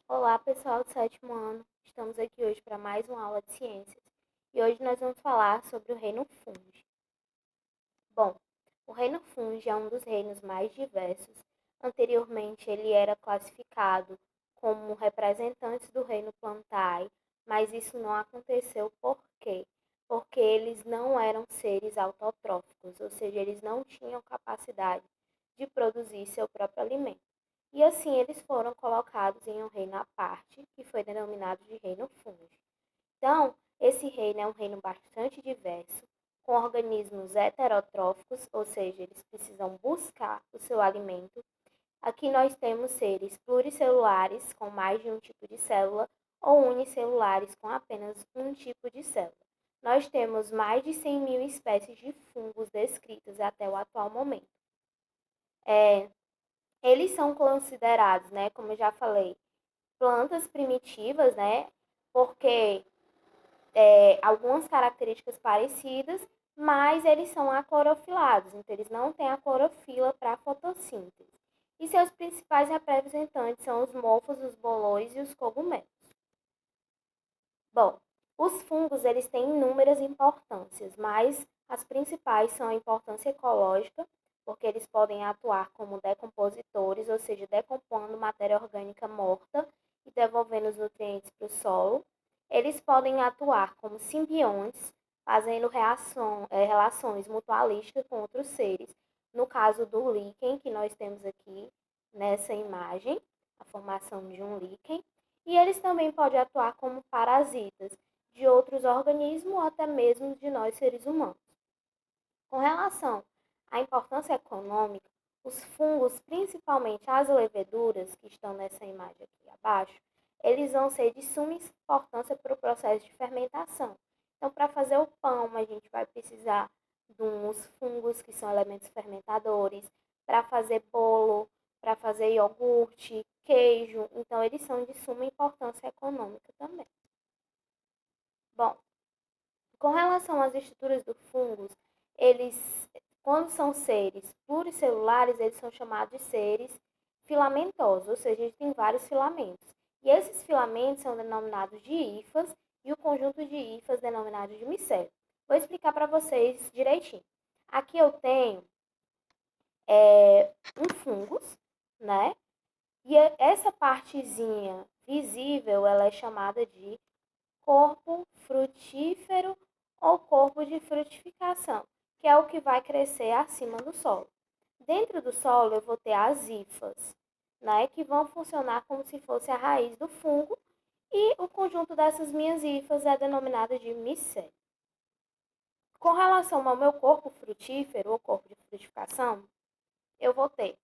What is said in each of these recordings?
Olá, pessoal do sétimo ano. Estamos aqui hoje para mais uma aula de ciências e hoje nós vamos falar sobre o reino Fungi. Bom, o reino Fungi é um dos reinos mais diversos. Anteriormente, ele era classificado como representantes do reino Plantae, mas isso não aconteceu por quê? Porque eles não eram seres autotróficos, ou seja, eles não tinham capacidade de produzir seu próprio alimento. E assim eles foram colocados em um reino à parte, que foi denominado de reino Fungi. Então, esse reino é um reino bastante diverso, com organismos heterotróficos, ou seja, eles precisam buscar o seu alimento. Aqui nós temos seres pluricelulares, com mais de um tipo de célula, ou unicelulares, com apenas um tipo de célula. Nós temos mais de 100 mil espécies de fungos descritas até o atual momento. Eles são considerados, né, como eu já falei, plantas primitivas, né, porque algumas características parecidas, mas eles são aclorofilados, então eles não têm a clorofila para fotossíntese. E seus principais representantes são os mofos, os bolões e os cogumelos. Bom, os fungos eles têm inúmeras importâncias, mas as principais são a importância ecológica, porque eles podem atuar como decompositores, ou seja, decompondo matéria orgânica morta e devolvendo os nutrientes para o solo. Eles podem atuar como simbiontes, fazendo relações mutualísticas com outros seres. No caso do líquen, que nós temos aqui nessa imagem, a formação de um líquen. E eles também podem atuar como parasitas de outros organismos ou até mesmo de nós seres humanos. Com relação à importância econômica, os fungos, principalmente as leveduras, que estão nessa imagem aqui abaixo, eles vão ser de suma importância para o processo de fermentação. Então, para fazer o pão, a gente vai precisar de uns fungos que são elementos fermentadores, para fazer bolo, para fazer iogurte, queijo. Então, eles são de suma importância econômica também. Bom, com relação às estruturas dos fungos, eles, quando são seres pluricelulares, eles são chamados de seres filamentosos, ou seja, eles têm vários filamentos. E esses filamentos são denominados de hifas e o conjunto de hifas denominado de micélio. Vou explicar para vocês direitinho. Aqui eu tenho um fungos, né? E essa partezinha visível, ela é chamada de corpo frutífero ou corpo de frutificação, que é o que vai crescer acima do solo. Dentro do solo eu vou ter as hifas, né, que vão funcionar como se fosse a raiz do fungo, e o conjunto dessas minhas hifas é denominado de micélio. Com relação ao meu corpo frutífero ou corpo de frutificação, eu vou ter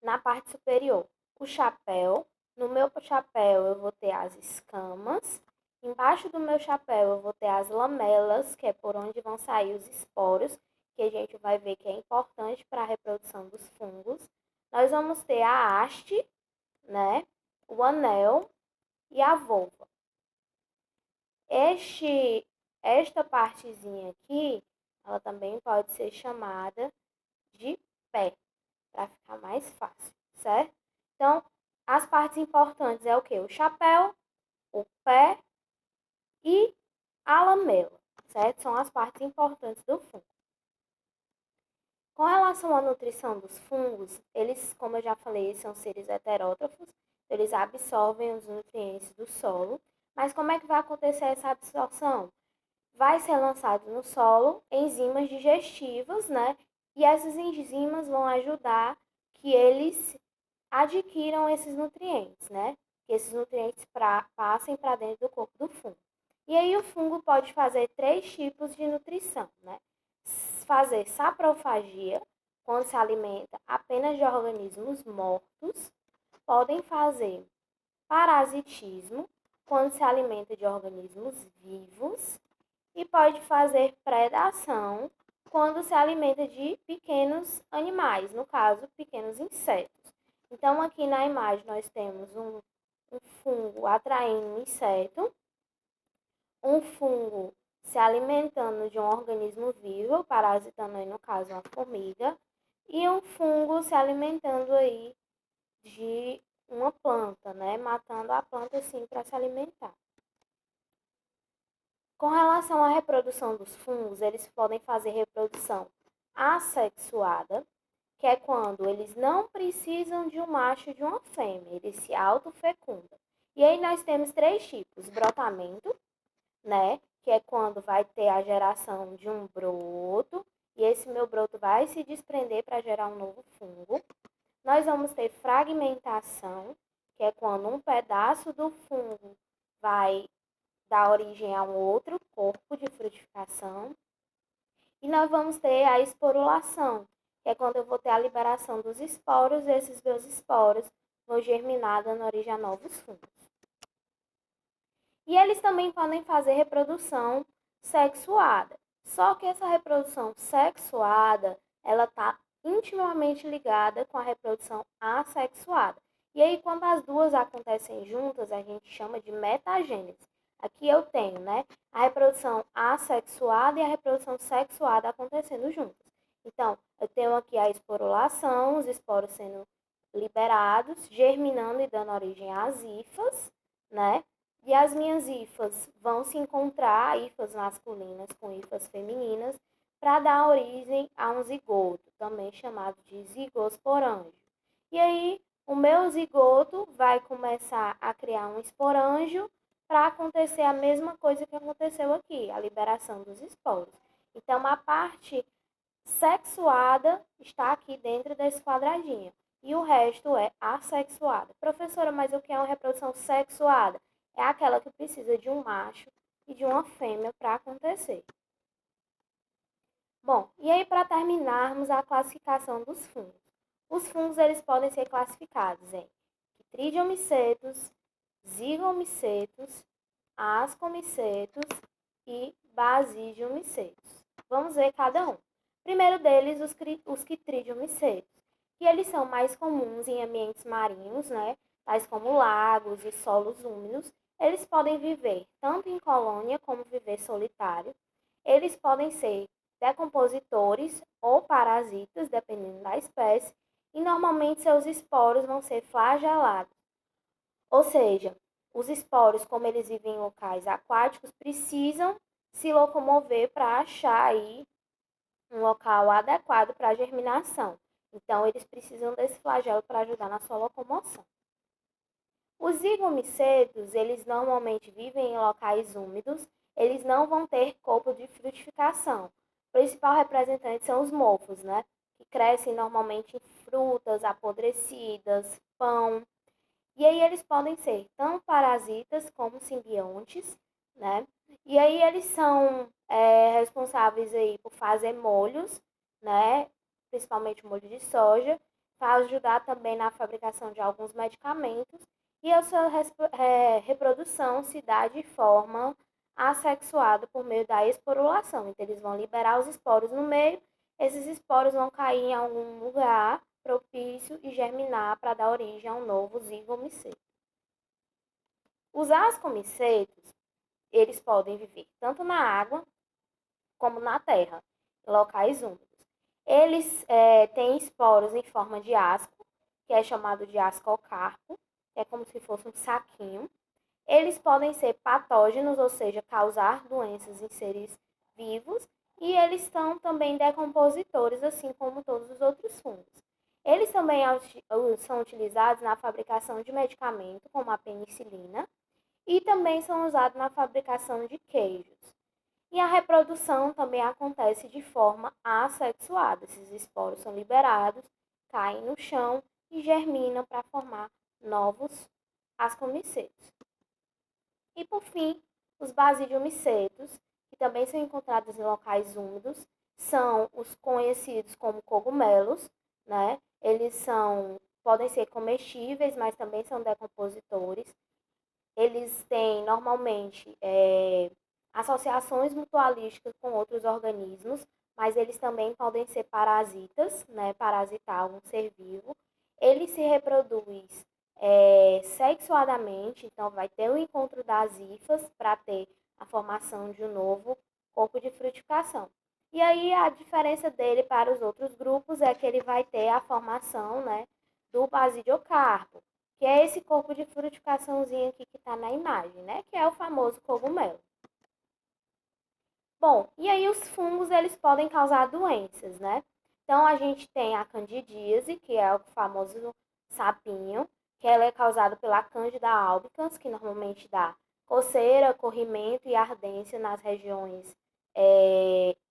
na parte superior o chapéu. No meu chapéu eu vou ter as escamas. Embaixo do meu chapéu eu vou ter as lamelas, que é por onde vão sair os esporos, que a gente vai ver que é importante para a reprodução dos fungos. Nós vamos ter a haste, né? O anel e a volva. Esta partezinha aqui, ela também pode ser chamada de pé, para ficar mais fácil, certo? Então, as partes importantes é o que? O chapéu, o pé e a lamela, certo? São as partes importantes do fungo. Com relação à nutrição dos fungos, eles, como eu já falei, são seres heterótrofos, eles absorvem os nutrientes do solo. Mas como é que vai acontecer essa absorção? Vai ser lançado no solo enzimas digestivas, né? E essas enzimas vão ajudar que eles adquiram esses nutrientes, né? Que esses nutrientes passem para dentro do corpo do fungo. E aí o fungo pode fazer três tipos de nutrição, né? Fazer saprofagia, quando se alimenta apenas de organismos mortos. Podem fazer parasitismo, quando se alimenta de organismos vivos. E pode fazer predação, quando se alimenta de pequenos animais, no caso, pequenos insetos. Então, aqui na imagem nós temos um fungo atraindo um inseto, um fungo se alimentando de um organismo vivo, parasitando aí no caso uma formiga, e um fungo se alimentando aí de uma planta, né, pronto assim para se alimentar. Com relação à reprodução dos fungos, eles podem fazer reprodução assexuada, que é quando eles não precisam de um macho e de uma fêmea, eles se autofecundam. E aí nós temos três tipos: brotamento, né, que é quando vai ter a geração de um broto, e esse meu broto vai se desprender para gerar um novo fungo. Nós vamos ter fragmentação, que é quando um pedaço do fungo vai dar origem a um outro corpo de frutificação. E nós vamos ter a esporulação, que é quando eu vou ter a liberação dos esporos, e esses meus esporos vão germinar, dando origem a novos fungos. E eles também podem fazer reprodução sexuada. Só que essa reprodução sexuada, ela está intimamente ligada com a reprodução assexuada. E aí, quando as duas acontecem juntas, a gente chama de metagênese. Aqui eu tenho, né, a reprodução assexuada e a reprodução sexuada acontecendo juntas. Então, eu tenho aqui a esporulação, os esporos sendo liberados, germinando e dando origem às hifas, né? E as minhas hifas vão se encontrar, hifas masculinas com hifas femininas, para dar origem a um zigoto, também chamado de zigosporângio. E aí, o meu zigoto vai começar a criar um esporângio para acontecer a mesma coisa que aconteceu aqui, a liberação dos esporos. Então, a parte sexuada está aqui dentro desse quadradinho e o resto é assexuada. Professora, mas o que é uma reprodução sexuada? É aquela que precisa de um macho e de uma fêmea para acontecer. Bom, e aí para terminarmos a classificação dos fungos. Os fungos eles podem ser classificados em Chytridium-micetus, Zygom-micetus, Ascomycetus e Basidium-micetus. Vamos ver cada um. Primeiro deles, os Chytridium-micetus, que eles são mais comuns em ambientes marinhos, né, tais como lagos e solos úmidos. Eles podem viver tanto em colônia como viver solitário. Eles podem ser decompositores ou parasitas, dependendo da espécie, e normalmente seus esporos vão ser flagelados. Ou seja, os esporos, como eles vivem em locais aquáticos, precisam se locomover para achar aí um local adequado para a germinação. Então, eles precisam desse flagelo para ajudar na sua locomoção. Os zigomicetos, eles normalmente vivem em locais úmidos, eles não vão ter corpo de frutificação. O principal representante são os mofos, né? Que crescem normalmente em frutas apodrecidas, pão. E aí eles podem ser tanto parasitas como simbiontes, né? E aí eles são responsáveis aí por fazer molhos, né? Principalmente molho de soja, para ajudar também na fabricação de alguns medicamentos. E a sua reprodução se dá de forma assexuada por meio da esporulação. Então eles vão liberar os esporos no meio, esses esporos vão cair em algum lugar propício e germinar para dar origem a um novo zigomiceto. Os ascomicetos, eles podem viver tanto na água como na terra, em locais úmidos. Eles têm esporos em forma de asco, que é chamado de ascocarpo, que é como se fosse um saquinho. Eles podem ser patógenos, ou seja, causar doenças em seres vivos, e eles são também decompositores, assim como todos os outros fungos. Eles também são utilizados na fabricação de medicamentos, como a penicilina, e também são usados na fabricação de queijos. E a reprodução também acontece de forma assexuada. Esses esporos são liberados, caem no chão e germinam para formar novos ascomicetos. E por fim, os basidiomicetos, que também são encontrados em locais úmidos, são os conhecidos como cogumelos, né? Podem ser comestíveis, mas também são decompositores. Eles têm normalmente associações mutualísticas com outros organismos, mas eles também podem ser parasitas, né? Parasitar algum ser vivo. Ele se reproduz sexuadamente, então vai ter o encontro das hifas para ter a formação de um novo corpo de frutificação. E aí a diferença dele para os outros grupos é que ele vai ter a formação, né, do basidiocarpo, que é esse corpo de frutificaçãozinho aqui que está na imagem, né? Que é o famoso cogumelo. Bom, e aí os fungos, eles podem causar doenças, né? Então, a gente tem a candidíase, que é o famoso sapinho, que ela é causada pela Candida albicans, que normalmente dá coceira, corrimento e ardência nas regiões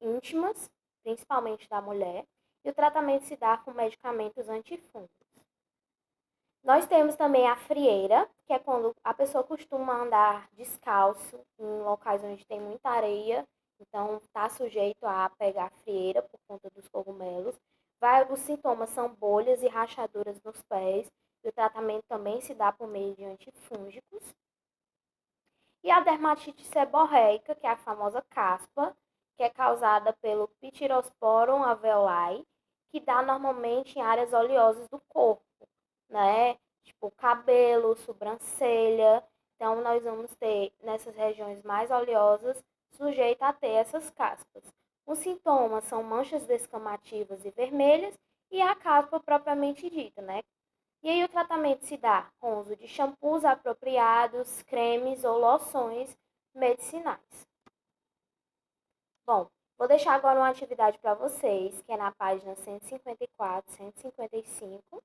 íntimas, principalmente da mulher. E o tratamento se dá com medicamentos antifúngicos. Nós temos também a frieira, que é quando a pessoa costuma andar descalço em locais onde tem muita areia, então está sujeito a pegar frieira por conta dos cogumelos. Os sintomas são bolhas e rachaduras nos pés, e o tratamento também se dá por meio de antifúngicos. E a dermatite seborreica, que é a famosa caspa, que é causada pelo Pityrosporum alveoli, que dá normalmente em áreas oleosas do corpo, né? Tipo cabelo, sobrancelha. Então, nós vamos ter nessas regiões mais oleosas sujeita a ter essas caspas. Os sintomas são manchas descamativas e vermelhas e a caspa propriamente dita, né? E aí o tratamento se dá com o uso de shampoos apropriados, cremes ou loções medicinais. Bom, vou deixar agora uma atividade para vocês, que é na página 154, 155.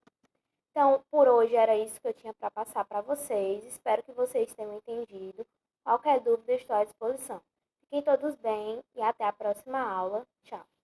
Então, por hoje era isso que eu tinha para passar para vocês. Espero que vocês tenham entendido. Qualquer dúvida, estou à disposição. Fiquem todos bem e até a próxima aula. Tchau!